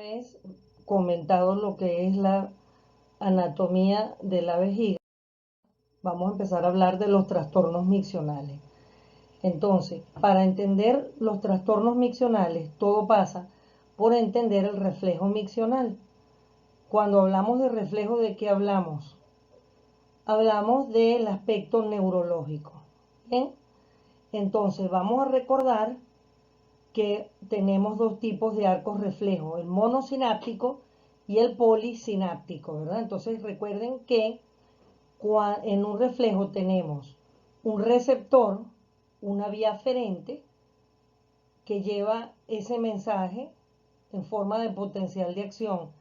vez comentado lo que es la anatomía de la vejiga, vamos a empezar a hablar de los trastornos miccionales. Entonces, para entender los trastornos miccionales, todo pasa por entender el reflejo miccional. Cuando hablamos de reflejo, ¿de qué hablamos? Hablamos del aspecto neurológico. ¿Bien? Entonces, vamos a recordar que tenemos dos tipos de arcos reflejos, el monosináptico y el polisináptico, ¿verdad? Entonces recuerden que en un reflejo tenemos un receptor, una vía aferente que lleva ese mensaje en forma de potencial de acción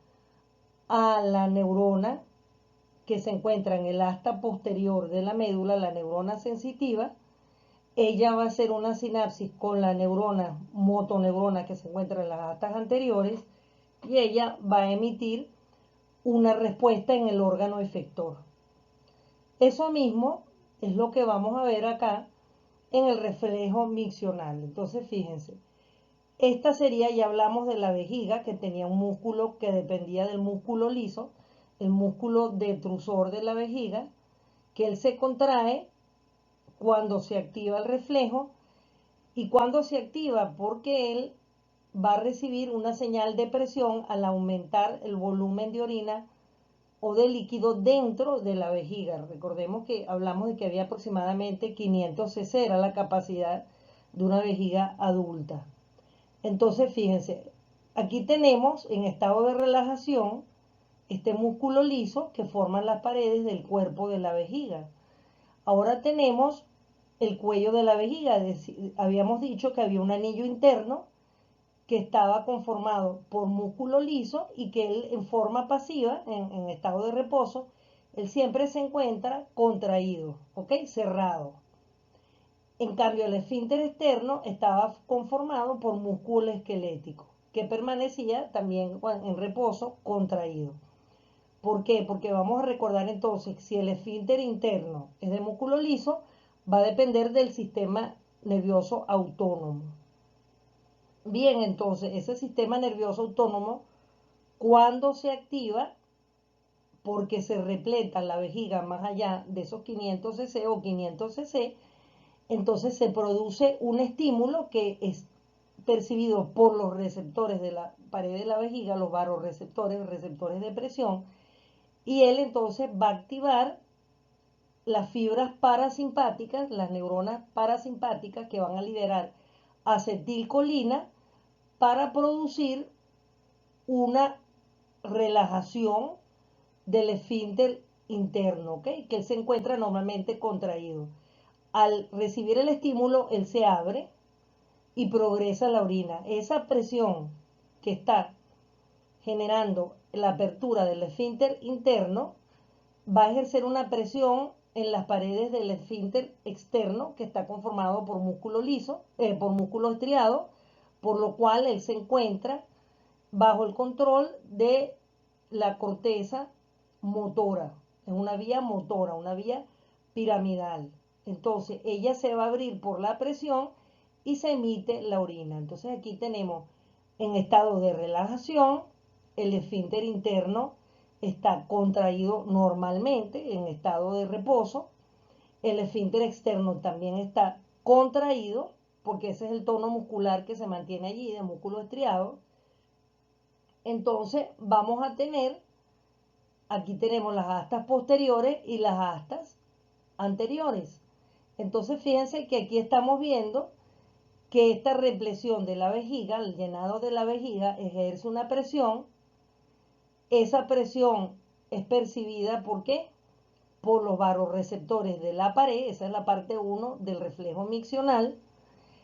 a la neurona que se encuentra en el asta posterior de la médula, la neurona sensitiva. Ella va a hacer una sinapsis con la neurona, motoneurona que se encuentra en las astas anteriores, y ella va a emitir una respuesta en el órgano efector. Eso mismo es lo que vamos a ver acá en el reflejo miccional. Entonces, fíjense, esta sería, ya hablamos de la vejiga, que tenía un músculo que dependía del músculo liso, el músculo detrusor de la vejiga, que él se contrae cuando se activa el reflejo. ¿Y cuando se activa? Porque él va a recibir una señal de presión al aumentar el volumen de orina o de líquido dentro de la vejiga. Recordemos que hablamos de que había aproximadamente 500 cc, era la capacidad de una vejiga adulta. Entonces, fíjense, aquí tenemos en estado de relajación este músculo liso que forma las paredes del cuerpo de la vejiga. Ahora tenemos el cuello de la vejiga. Habíamos dicho que había un anillo interno que estaba conformado por músculo liso y que él en forma pasiva, en estado de reposo, él siempre se encuentra contraído, ¿ok? Cerrado. En cambio, el esfínter externo estaba conformado por músculo esquelético, que permanecía también en reposo contraído. ¿Por qué? Porque vamos a recordar entonces, si el esfínter interno es de músculo liso, va a depender del sistema nervioso autónomo. Bien, entonces, ese sistema nervioso autónomo, cuando se activa, porque se repleta la vejiga más allá de esos 500 cc o 500 cc, entonces se produce un estímulo que es percibido por los receptores de la pared de la vejiga, los vasoreceptores, receptores de presión, y él entonces va a activar las fibras parasimpáticas, las neuronas parasimpáticas que van a liberar acetilcolina para producir una relajación del esfínter interno, ¿ok? Que él se encuentra normalmente contraído. Al recibir el estímulo, él se abre y progresa la orina. Esa presión que está generando la apertura del esfínter interno va a ejercer una presión en las paredes del esfínter externo, que está conformado por músculo liso, por músculo estriado, por lo cual él se encuentra bajo el control de la corteza motora, es una vía motora, una vía piramidal. Entonces ella se va a abrir por la presión y se emite la orina. Entonces aquí tenemos en estado de relajación, el esfínter interno está contraído normalmente en estado de reposo, el esfínter externo también está contraído porque ese es el tono muscular que se mantiene allí de músculo estriado. Entonces vamos a tener, aquí tenemos las astas posteriores y las astas anteriores. Entonces fíjense que aquí estamos viendo que esta represión de la vejiga, el llenado de la vejiga, ejerce una presión. Esa presión es percibida ¿por qué? Por los vasoreceptores de la pared, esa es la parte 1 del reflejo miccional.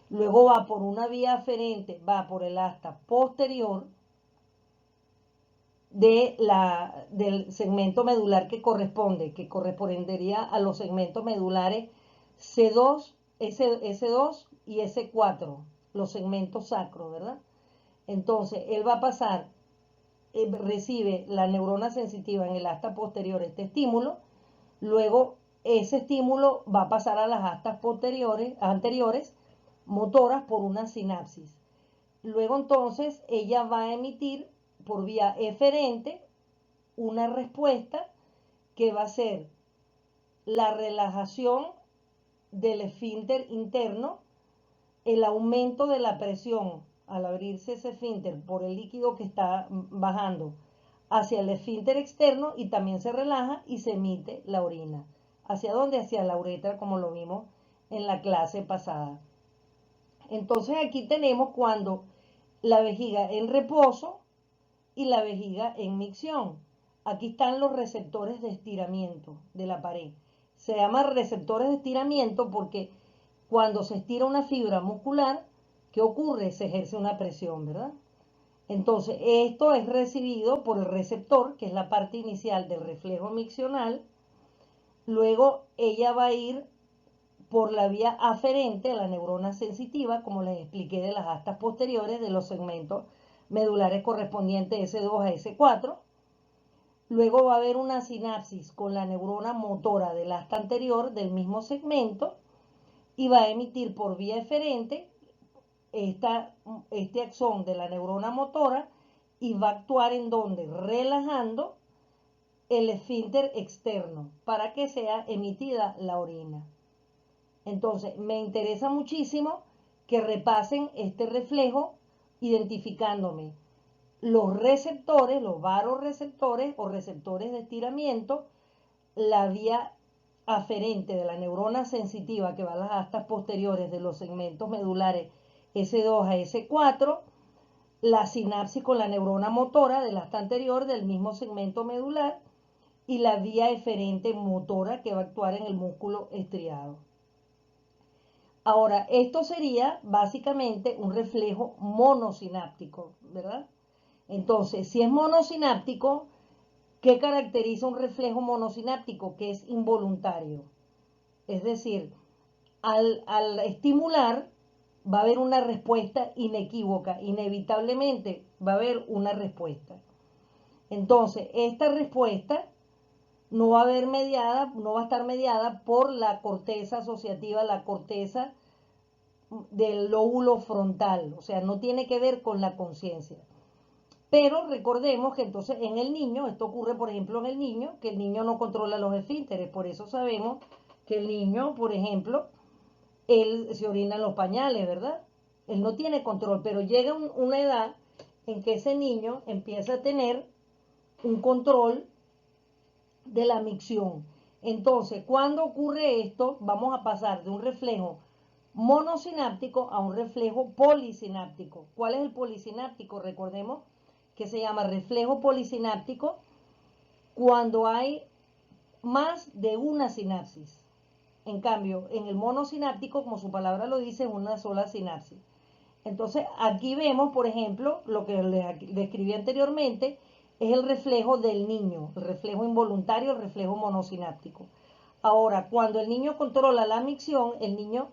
Luego va por una vía aferente, va por el asta posterior del segmento medular que correspondería a los segmentos medulares C2, S2 y S4, los segmentos sacros, ¿verdad? Entonces, él va a pasar, recibe la neurona sensitiva en el asta posterior este estímulo, luego ese estímulo va a pasar a las astas anteriores, motoras por una sinapsis. Luego entonces ella va a emitir por vía eferente una respuesta que va a ser la relajación del esfínter interno, el aumento de la presión al abrirse ese esfínter por el líquido que está bajando hacia el esfínter externo, y también se relaja y se emite la orina. ¿Hacia dónde? Hacia la uretra, como lo vimos en la clase pasada. Entonces aquí tenemos cuando la vejiga en reposo y la vejiga en micción. Aquí están los receptores de estiramiento de la pared. Se llaman receptores de estiramiento porque cuando se estira una fibra muscular, ¿qué ocurre? Se ejerce una presión, ¿verdad? Entonces, esto es recibido por el receptor, que es la parte inicial del reflejo miccional. Luego, ella va a ir por la vía aferente a la neurona sensitiva, como les expliqué, de las astas posteriores de los segmentos medulares correspondientes S2 a S4. Luego va a haber una sinapsis con la neurona motora del asta anterior del mismo segmento y va a emitir por vía eferente este axón de la neurona motora, y va a actuar en donde, relajando el esfínter externo para que sea emitida la orina. Entonces, me interesa muchísimo que repasen este reflejo identificándome los receptores, los varoreceptores o receptores de estiramiento, la vía aferente de la neurona sensitiva que va a las astas posteriores de los segmentos medulares S2 a S4, la sinapsis con la neurona motora del asta anterior del mismo segmento medular y la vía eferente motora que va a actuar en el músculo estriado. Ahora, esto sería básicamente un reflejo monosináptico, ¿verdad? Entonces, si es monosináptico, ¿qué caracteriza un reflejo monosináptico? Que es involuntario. Es decir, al estimular va a haber una respuesta inequívoca, inevitablemente va a haber una respuesta. Entonces, esta respuesta no va a estar mediada por la corteza asociativa, la corteza del lóbulo frontal, o sea, no tiene que ver con la conciencia. Pero recordemos que entonces en el niño, esto ocurre por ejemplo en el niño, que el niño no controla los esfínteres, por eso sabemos que el niño, por ejemplo, él se orina en los pañales, ¿verdad? Él no tiene control, pero llega una edad en que ese niño empieza a tener un control de la micción. Entonces, cuando ocurre esto, vamos a pasar de un reflejo monosináptico a un reflejo polisináptico. ¿Cuál es el polisináptico? Recordemos que se llama reflejo polisináptico cuando hay más de una sinapsis. En cambio, en el monosináptico, como su palabra lo dice, es una sola sinapsis. Entonces, aquí vemos, por ejemplo, lo que les describí anteriormente, es el reflejo del niño, el reflejo involuntario, el reflejo monosináptico. Ahora, cuando el niño controla la micción, el niño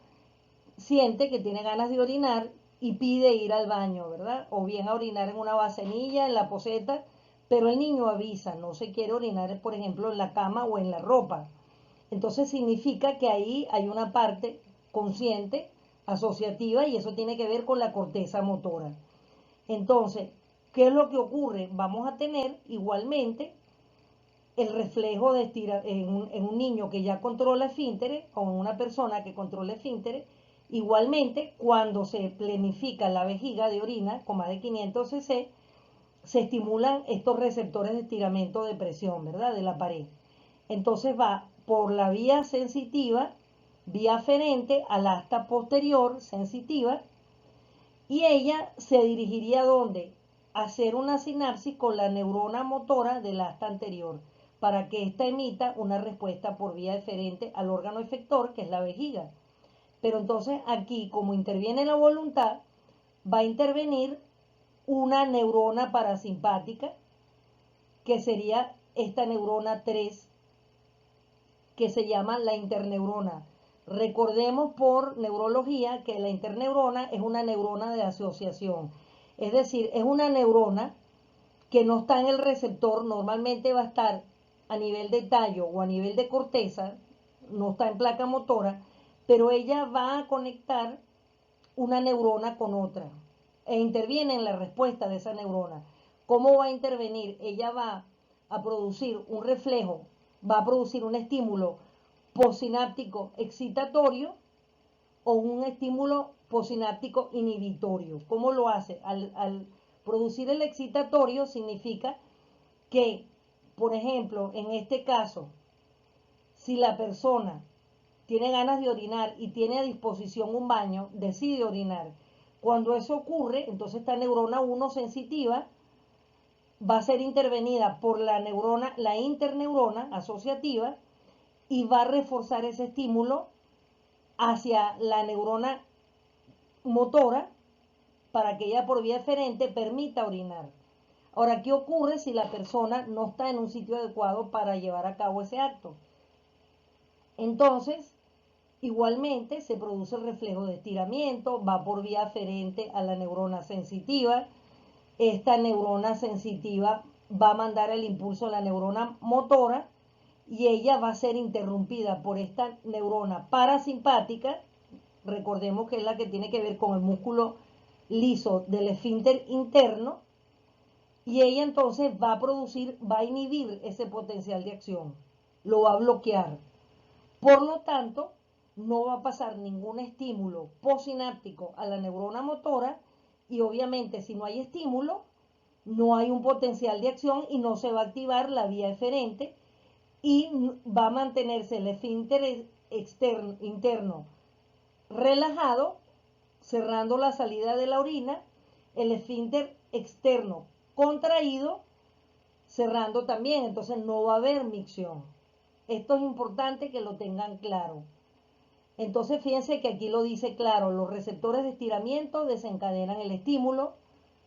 siente que tiene ganas de orinar y pide ir al baño, ¿verdad? O bien a orinar en una vasenilla, en la poceta, pero el niño avisa, no se quiere orinar, por ejemplo, en la cama o en la ropa. Entonces significa que ahí hay una parte consciente, asociativa, y eso tiene que ver con la corteza motora. Entonces, ¿qué es lo que ocurre? Vamos a tener igualmente el reflejo de estirar en un niño que ya controla esfínteres o en una persona que controla esfínteres. Igualmente, cuando se planifica la vejiga de orina con más de 500 cc, se estimulan estos receptores de estiramiento de presión, ¿verdad? De la pared. Entonces va por la vía sensitiva, vía aferente al asta posterior sensitiva, y ella se dirigiría a ¿dónde? A hacer una sinapsis con la neurona motora del asta anterior, para que ésta emita una respuesta por vía eferente al órgano efector, que es la vejiga. Pero entonces aquí, como interviene la voluntad, va a intervenir una neurona parasimpática, que sería esta neurona 3, que se llama la interneurona. Recordemos por neurología que la interneurona es una neurona de asociación. Es decir, es una neurona que no está en el receptor, normalmente va a estar a nivel de tallo o a nivel de corteza, no está en placa motora, pero ella va a conectar una neurona con otra e interviene en la respuesta de esa neurona. ¿Cómo va a intervenir? Ella va a producir un reflejo, va a producir un estímulo postsináptico excitatorio o un estímulo postsináptico inhibitorio. ¿Cómo lo hace? Al producir el excitatorio significa que, por ejemplo, en este caso, si la persona tiene ganas de orinar y tiene a disposición un baño, decide orinar. Cuando eso ocurre, entonces esta neurona 1 sensitiva va a ser intervenida por la neurona, la interneurona asociativa, y va a reforzar ese estímulo hacia la neurona motora para que ella por vía eferente permita orinar. Ahora, ¿qué ocurre si la persona no está en un sitio adecuado para llevar a cabo ese acto? Entonces, igualmente se produce el reflejo de estiramiento, va por vía aferente a la neurona sensitiva. Esta neurona sensitiva va a mandar el impulso a la neurona motora y ella va a ser interrumpida por esta neurona parasimpática. Recordemos que es la que tiene que ver con el músculo liso del esfínter interno, y ella entonces va a producir, va a inhibir ese potencial de acción, lo va a bloquear. Por lo tanto, no va a pasar ningún estímulo postsináptico a la neurona motora, y obviamente si no hay estímulo, no hay un potencial de acción y no se va a activar la vía eferente, y va a mantenerse el esfínter externo, interno relajado, cerrando la salida de la orina, el esfínter externo contraído, cerrando también, entonces no va a haber micción. Esto es importante que lo tengan claro. Entonces fíjense que aquí lo dice claro, los receptores de estiramiento desencadenan el estímulo.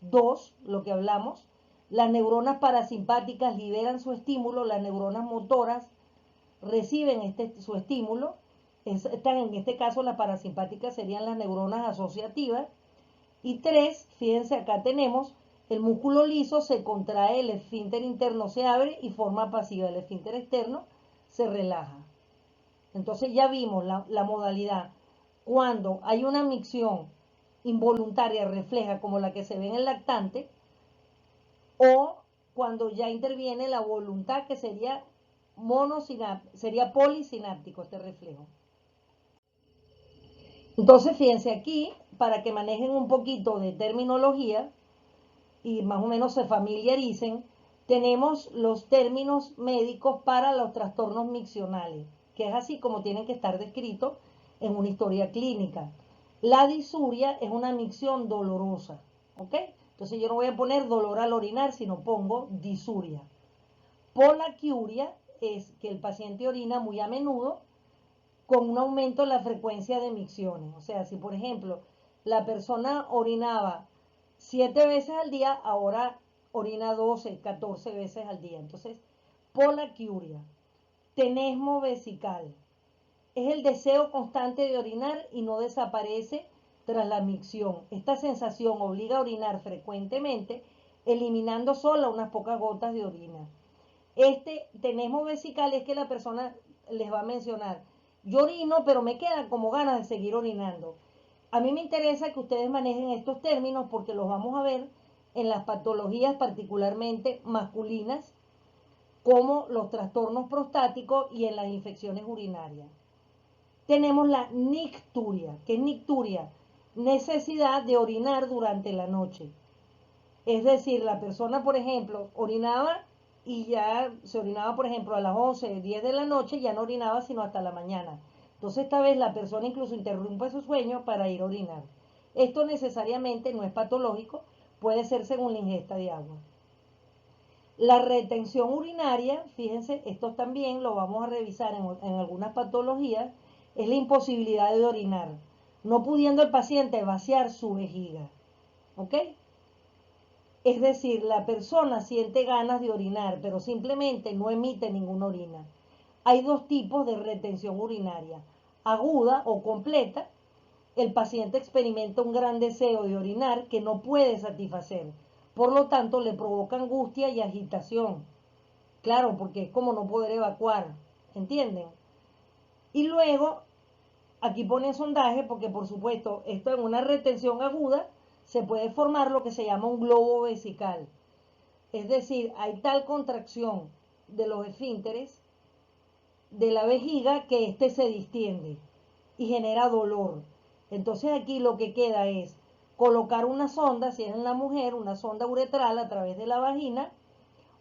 2, lo que hablamos, las neuronas parasimpáticas liberan su estímulo, las neuronas motoras reciben su estímulo. En este caso las parasimpáticas serían las neuronas asociativas. Y 3, fíjense, acá tenemos el músculo liso, se contrae, el esfínter interno se abre y forma pasiva, el esfínter externo se relaja. Entonces ya vimos la modalidad. Cuando hay una micción involuntaria refleja como la que se ve en el lactante, o cuando ya interviene la voluntad, que sería sería polisináptico este reflejo. Entonces fíjense aquí, para que manejen un poquito de terminología y más o menos se familiaricen, tenemos los términos médicos para los trastornos miccionales, que es así como tienen que estar descritos en una historia clínica. La disuria es una micción dolorosa, ¿ok? Entonces yo no voy a poner dolor al orinar, sino pongo disuria. Polaquiuria es que el paciente orina muy a menudo con un aumento en la frecuencia de micciones. O sea, si por ejemplo la persona orinaba 7 veces al día, ahora orina 12, 14 veces al día. Entonces, polaquiuria. Tenesmo vesical. Es el deseo constante de orinar y no desaparece tras la micción. Esta sensación obliga a orinar frecuentemente, eliminando solo unas pocas gotas de orina. Este tenesmo vesical es que la persona les va a mencionar, yo orino, pero me quedan como ganas de seguir orinando. A mí me interesa que ustedes manejen estos términos porque los vamos a ver en las patologías particularmente masculinas, como los trastornos prostáticos y en las infecciones urinarias. Tenemos la nicturia. ¿Qué es nicturia? Necesidad de orinar durante la noche. Es decir, la persona, por ejemplo, orinaba y ya se orinaba, por ejemplo, a las 11, 10 de la noche, ya no orinaba sino hasta la mañana. Entonces, esta vez la persona incluso interrumpe su sueño para ir a orinar. Esto necesariamente no es patológico, puede ser según la ingesta de agua. La retención urinaria, fíjense, esto también lo vamos a revisar en algunas patologías, es la imposibilidad de orinar, no pudiendo el paciente vaciar su vejiga. ¿Ok? Es decir, la persona siente ganas de orinar, pero simplemente no emite ninguna orina. Hay dos tipos de retención urinaria, aguda o completa. El paciente experimenta un gran deseo de orinar que no puede satisfacer, por lo tanto le provoca angustia y agitación. Claro, porque es como no poder evacuar, ¿entienden? Y luego, aquí pone sondaje, porque por supuesto, esto en una retención aguda se puede formar lo que se llama un globo vesical. Es decir, hay tal contracción de los esfínteres de la vejiga que éste se distiende y genera dolor. Entonces aquí lo que queda es colocar una sonda, si es en la mujer, una sonda uretral a través de la vagina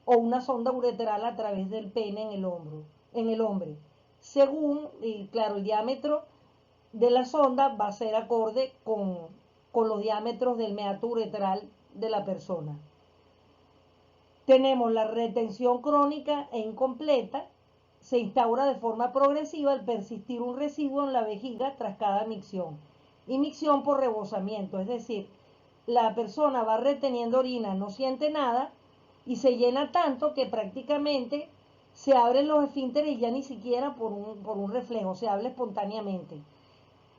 o una sonda uretral a través del pene en el hombre. Según, y claro, el diámetro de la sonda va a ser acorde con los diámetros del meato uretral de la persona. Tenemos la retención crónica e incompleta, se instaura de forma progresiva al persistir un residuo en la vejiga tras cada micción. Y micción por rebosamiento, es decir, la persona va reteniendo orina, no siente nada y se llena tanto que prácticamente se abren los esfínteres ya ni siquiera por un reflejo, se abre espontáneamente.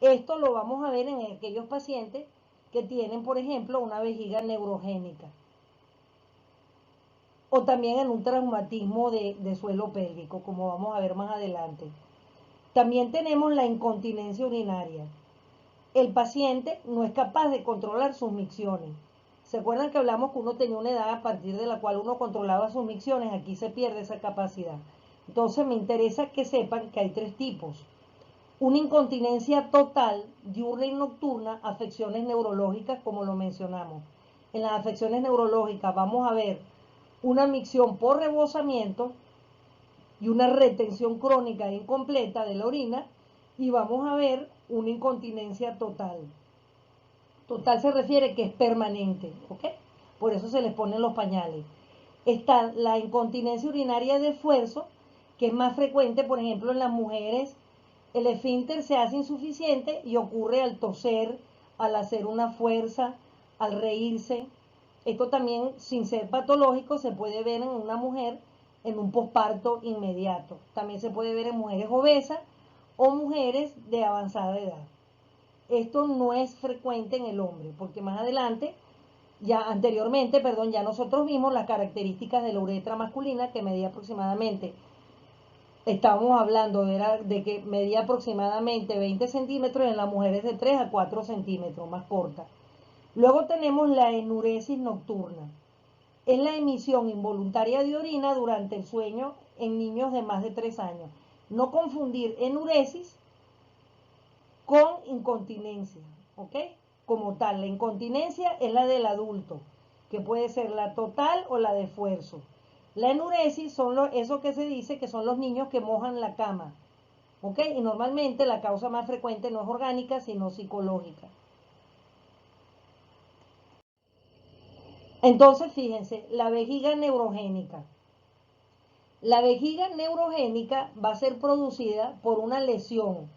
Esto lo vamos a ver en aquellos pacientes que tienen, por ejemplo, una vejiga neurogénica o también en un traumatismo de suelo pélvico, como vamos a ver más adelante. También tenemos la incontinencia urinaria. El paciente no es capaz de controlar sus micciones. ¿Se acuerdan que hablamos que uno tenía una edad a partir de la cual uno controlaba sus micciones? Aquí se pierde esa capacidad. Entonces me interesa que sepan que hay tres tipos. Una incontinencia total, diurna y nocturna, afecciones neurológicas, como lo mencionamos. En las afecciones neurológicas vamos a ver una micción por rebosamiento y una retención crónica e incompleta de la orina, y vamos a ver una incontinencia total. Total se refiere que es permanente, ¿ok? Por eso se les ponen los pañales. Está la incontinencia urinaria de esfuerzo, que es más frecuente, por ejemplo, en las mujeres. El esfínter se hace insuficiente y ocurre al toser, al hacer una fuerza, al reírse. Esto también, sin ser patológico, se puede ver en una mujer en un posparto inmediato. También se puede ver en mujeres obesas o mujeres de avanzada edad. Esto no es frecuente en el hombre, porque más adelante, ya anteriormente, perdón, ya nosotros vimos las características de la uretra masculina que medía aproximadamente, estábamos hablando de que medía aproximadamente 20 centímetros, en las mujeres de 3 a 4 centímetros, más corta. Luego tenemos la enuresis nocturna. Es la emisión involuntaria de orina durante el sueño en niños de más de 3 años. No confundir enuresis con incontinencia, ¿ok? Como tal, la incontinencia es la del adulto, que puede ser la total o la de esfuerzo. La enuresis son eso que se dice que son los niños que mojan la cama, ¿ok? Y normalmente la causa más frecuente no es orgánica, sino psicológica. Entonces, fíjense, la vejiga neurogénica. La vejiga neurogénica va a ser producida por una lesión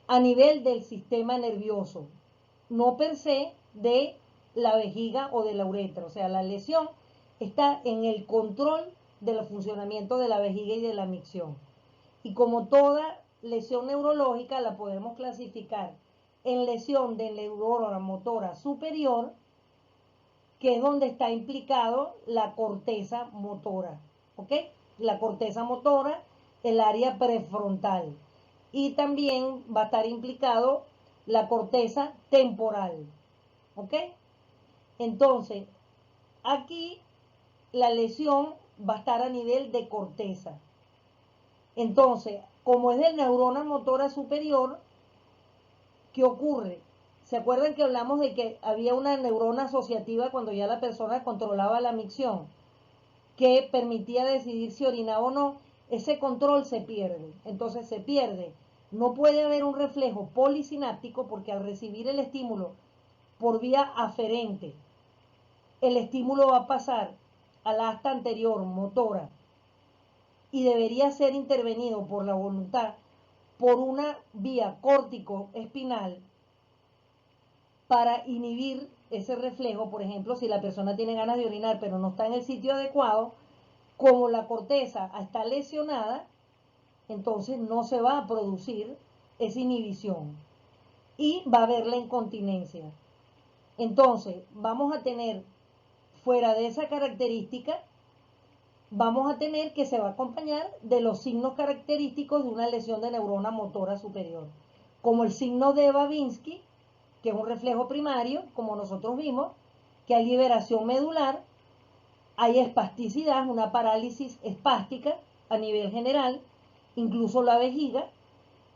a nivel del sistema nervioso, no per se de la vejiga o de la uretra. O sea, la lesión está en el control del funcionamiento de la vejiga y de la micción. Y como toda lesión neurológica la podemos clasificar en lesión de neurona motora superior, que es donde está implicado la corteza motora, ¿ok? La corteza motora, el área prefrontal. Y también va a estar implicado la corteza temporal, ¿ok? Entonces, aquí la lesión va a estar a nivel de corteza. Entonces, como es de neurona motora superior, ¿qué ocurre? ¿Se acuerdan que hablamos de que había una neurona asociativa cuando ya la persona controlaba la micción, que permitía decidir si orinaba o no? Ese control se pierde. Entonces se pierde. No puede haber un reflejo polisináptico porque al recibir el estímulo por vía aferente, el estímulo va a pasar a la asta anterior motora y debería ser intervenido por la voluntad por una vía córtico-espinal para inhibir ese reflejo. Por ejemplo, si la persona tiene ganas de orinar pero no está en el sitio adecuado, como la corteza está lesionada, entonces no se va a producir esa inhibición y va a haber la incontinencia. Entonces vamos a tener, fuera de esa característica, vamos a tener que se va a acompañar de los signos característicos de una lesión de neurona motora superior, como el signo de Babinski, que es un reflejo primario, como nosotros vimos, que hay liberación medular, hay espasticidad, una parálisis espástica a nivel general, incluso la vejiga,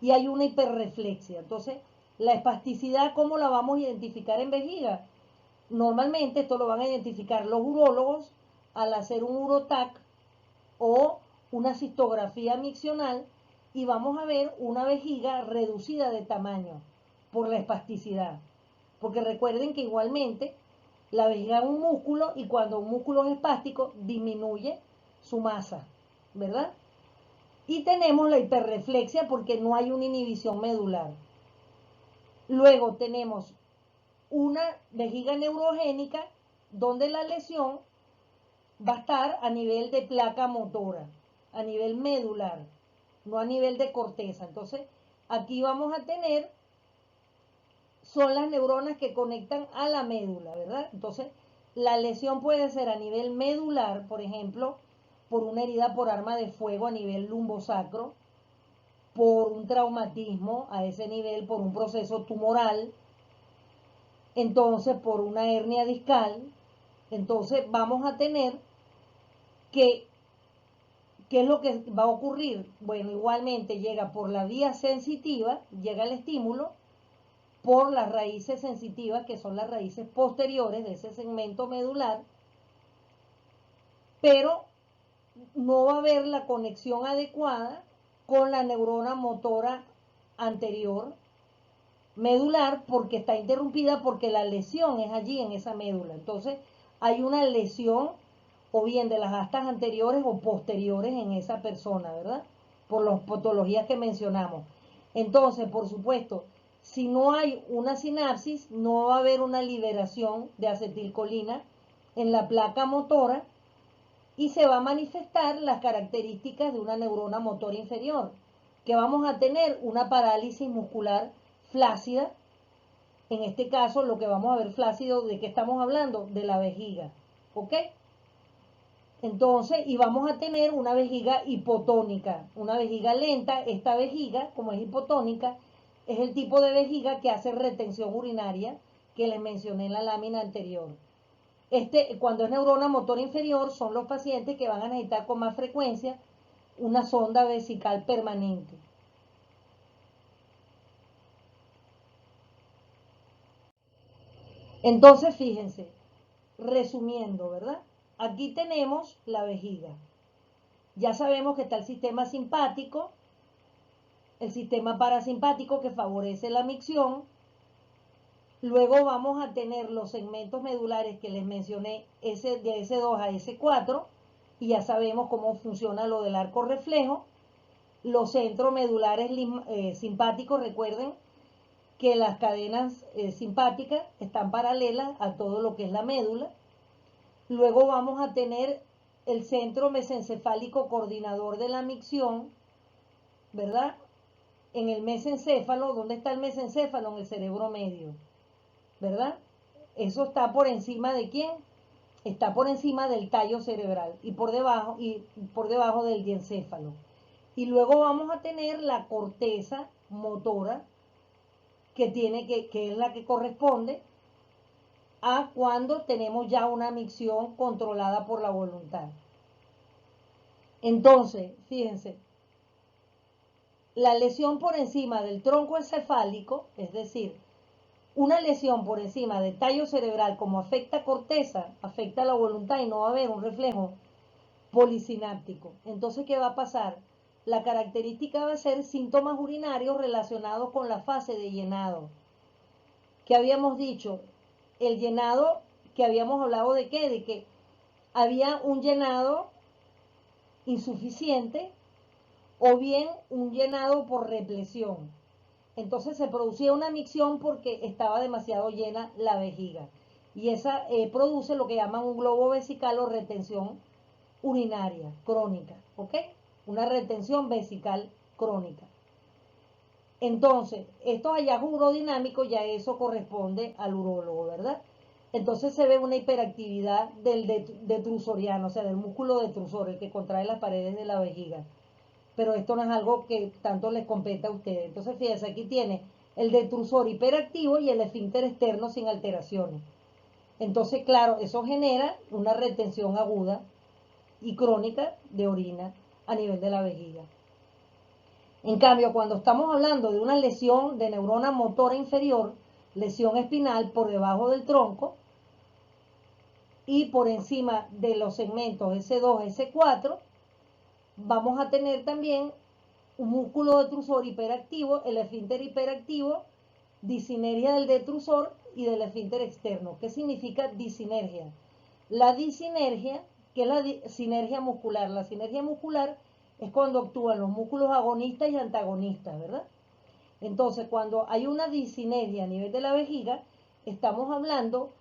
y hay una hiperreflexia. Entonces, la espasticidad, ¿cómo la vamos a identificar en vejiga? Normalmente esto lo van a identificar los urólogos al hacer un urotac o una cistografía miccional y vamos a ver una vejiga reducida de tamaño por la espasticidad. Porque recuerden que igualmente la vejiga es un músculo y cuando un músculo es espástico disminuye su masa, ¿verdad? Y tenemos la hiperreflexia porque no hay una inhibición medular. Luego tenemos una vejiga neurogénica donde la lesión va a estar a nivel de placa motora, a nivel medular, no a nivel de corteza. Entonces, aquí vamos a tener, son las neuronas que conectan a la médula, ¿verdad? Entonces, la lesión puede ser a nivel medular, por ejemplo, por una herida por arma de fuego a nivel lumbosacro, por un traumatismo a ese nivel, por un proceso tumoral, entonces por una hernia discal. Entonces vamos a tener que, ¿qué es lo que va a ocurrir? Bueno, igualmente llega por la vía sensitiva, llega el estímulo, por las raíces sensitivas, que son las raíces posteriores de ese segmento medular, pero no va a haber la conexión adecuada con la neurona motora anterior medular porque está interrumpida porque la lesión es allí en esa médula. Entonces hay una lesión o bien de las astas anteriores o posteriores en esa persona, ¿verdad? Por las patologías que mencionamos. Entonces, por supuesto, si no hay una sinapsis, no va a haber una liberación de acetilcolina en la placa motora y se va a manifestar las características de una neurona motora inferior, que vamos a tener una parálisis muscular flácida. En este caso, lo que vamos a ver flácido, ¿de qué estamos hablando? De la vejiga, ¿ok? Entonces, y vamos a tener una vejiga hipotónica, una vejiga lenta. Esta vejiga, como es hipotónica, es el tipo de vejiga que hace retención urinaria que les mencioné en la lámina anterior. Cuando es neurona motor inferior, son los pacientes que van a necesitar con más frecuencia una sonda vesical permanente. Entonces, fíjense, resumiendo, ¿verdad? Aquí tenemos la vejiga. Ya sabemos que está el sistema simpático, el sistema parasimpático que favorece la micción. Luego vamos a tener los segmentos medulares que les mencioné, de S2 a S4, y ya sabemos cómo funciona lo del arco reflejo. Los centros medulares simpáticos, recuerden que las cadenas simpáticas están paralelas a todo lo que es la médula. Luego vamos a tener el centro mesencefálico coordinador de la micción, ¿verdad? En el mesencéfalo, ¿dónde está el mesencéfalo? En el cerebro medio, ¿verdad? Eso está por encima de quién? Está por encima del tallo cerebral y por debajo del diencéfalo. Y luego vamos a tener la corteza motora que es la que corresponde a cuando tenemos ya una micción controlada por la voluntad. Entonces, fíjense, la lesión por encima del tronco encefálico, es decir, una lesión por encima del tallo cerebral, como afecta corteza, afecta la voluntad y no va a haber un reflejo polisináptico. Entonces, ¿qué va a pasar? La característica va a ser síntomas urinarios relacionados con la fase de llenado. ¿Qué habíamos dicho? El llenado, que habíamos hablado de qué? De que había un llenado insuficiente o bien un llenado por represión. Entonces se producía una micción porque estaba demasiado llena la vejiga. Y esa produce lo que llaman un globo vesical o retención urinaria crónica, ¿ok? Una retención vesical crónica. Entonces, estos hallazgos urodinámicos ya eso corresponde al urólogo, ¿verdad? Entonces se ve una hiperactividad del detrusoriano, o sea, del músculo detrusor, el que contrae las paredes de la vejiga. Pero esto no es algo que tanto les compete a ustedes. Entonces, fíjense, aquí tiene el detrusor hiperactivo y el esfínter externo sin alteraciones. Entonces, claro, eso genera una retención aguda y crónica de orina a nivel de la vejiga. En cambio, cuando estamos hablando de una lesión de neurona motora inferior, lesión espinal por debajo del tronco y por encima de los segmentos S2, S4, vamos a tener también un músculo detrusor hiperactivo, el esfínter hiperactivo, disinergia del detrusor y del esfínter externo. ¿Qué significa disinergia? La disinergia, que es la sinergia muscular. La sinergia muscular es cuando actúan los músculos agonistas y antagonistas, ¿verdad? Entonces, cuando hay una disinergia a nivel de la vejiga, estamos hablando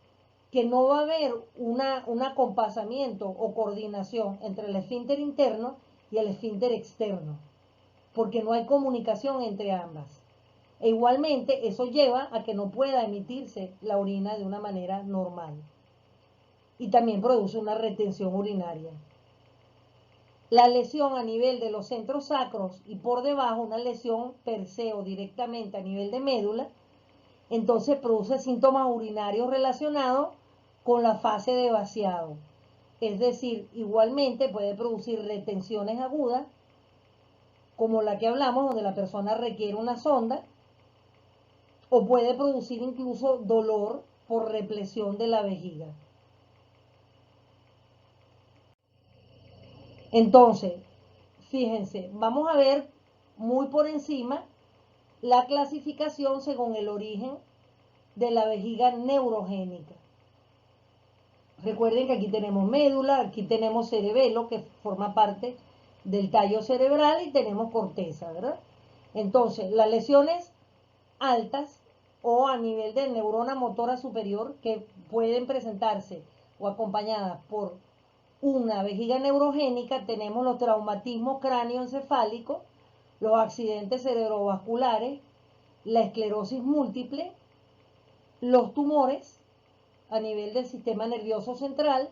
que no va a haber un acompasamiento o coordinación entre el esfínter interno y el esfínter externo, porque no hay comunicación entre ambas. E igualmente, eso lleva a que no pueda emitirse la orina de una manera normal. Y también produce una retención urinaria. La lesión a nivel de los centros sacros y por debajo, una lesión per se o directamente a nivel de médula, entonces produce síntomas urinarios relacionados con la fase de vaciado. Es decir, igualmente puede producir retenciones agudas, como la que hablamos, donde la persona requiere una sonda, o puede producir incluso dolor por represión de la vejiga. Entonces, fíjense, vamos a ver muy por encima la clasificación según el origen de la vejiga neurogénica. Recuerden que aquí tenemos médula, aquí tenemos cerebelo, que forma parte del tallo cerebral, y tenemos corteza, ¿verdad? Entonces, las lesiones altas o a nivel de neurona motora superior, que pueden presentarse o acompañadas por una vejiga neurogénica, tenemos los traumatismos cráneoencefálicos, los accidentes cerebrovasculares, la esclerosis múltiple, los tumores a nivel del sistema nervioso central,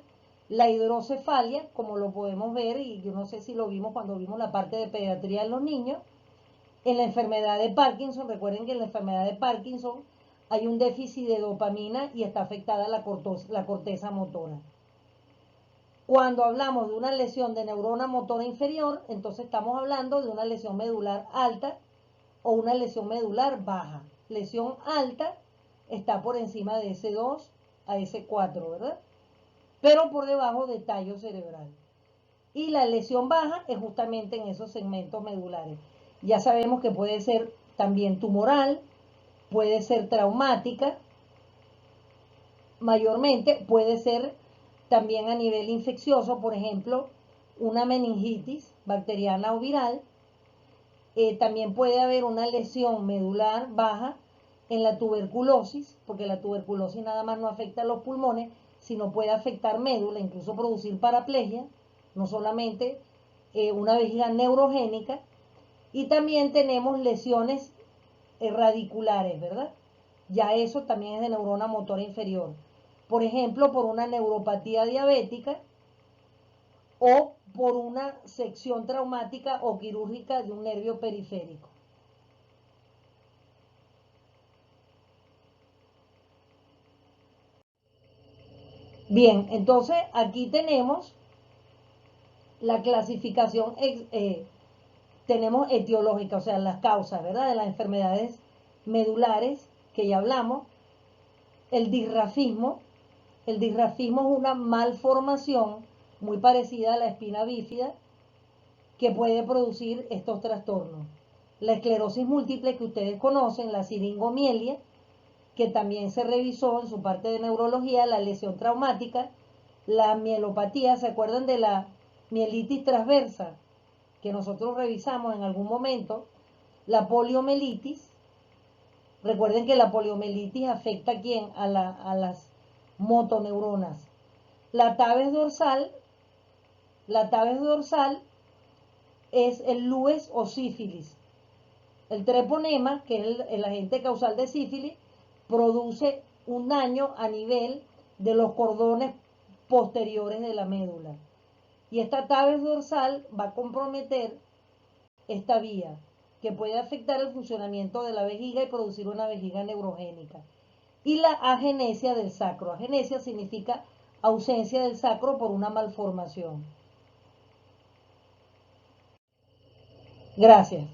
la hidrocefalia, como lo podemos ver, y yo no sé si lo vimos cuando vimos la parte de pediatría en los niños, en la enfermedad de Parkinson. Recuerden que en la enfermedad de Parkinson hay un déficit de dopamina y está afectada la corteza motora. Cuando hablamos de una lesión de neurona motora inferior, entonces estamos hablando de una lesión medular alta o una lesión medular baja. Lesión alta está por encima de S2 a S4, ¿verdad? Pero por debajo del tallo cerebral. Y la lesión baja es justamente en esos segmentos medulares. Ya sabemos que puede ser también tumoral, puede ser traumática, mayormente puede ser también a nivel infeccioso, por ejemplo, una meningitis bacteriana o viral. También puede haber una lesión medular baja en la tuberculosis, porque la tuberculosis nada más no afecta a los pulmones, sino puede afectar médula, incluso producir paraplegia, no solamente una vejiga neurogénica. Y también tenemos lesiones radiculares, ¿verdad? Ya eso también es de neurona motora inferior. Por ejemplo, por una neuropatía diabética o por una sección traumática o quirúrgica de un nervio periférico. Bien, entonces aquí tenemos la clasificación, tenemos etiológica, o sea, las causas, ¿verdad? De las enfermedades medulares, que ya hablamos. El disrafismo. El disrafismo es una malformación muy parecida a la espina bífida que puede producir estos trastornos. La esclerosis múltiple, que ustedes conocen, la siringomielia, que también se revisó en su parte de neurología, la lesión traumática, la mielopatía. ¿Se acuerdan de la mielitis transversa que nosotros revisamos en algún momento? La poliomielitis. Recuerden que la poliomielitis afecta ¿a quién? A las motoneuronas. La tabes dorsal, la tabes dorsal es el lues o sífilis. El treponema, que es el agente causal de sífilis, produce un daño a nivel de los cordones posteriores de la médula. Y esta tabes dorsal va a comprometer esta vía, que puede afectar el funcionamiento de la vejiga y producir una vejiga neurogénica. y la agenesia del sacro. Agenesia significa ausencia del sacro por una malformación. Gracias.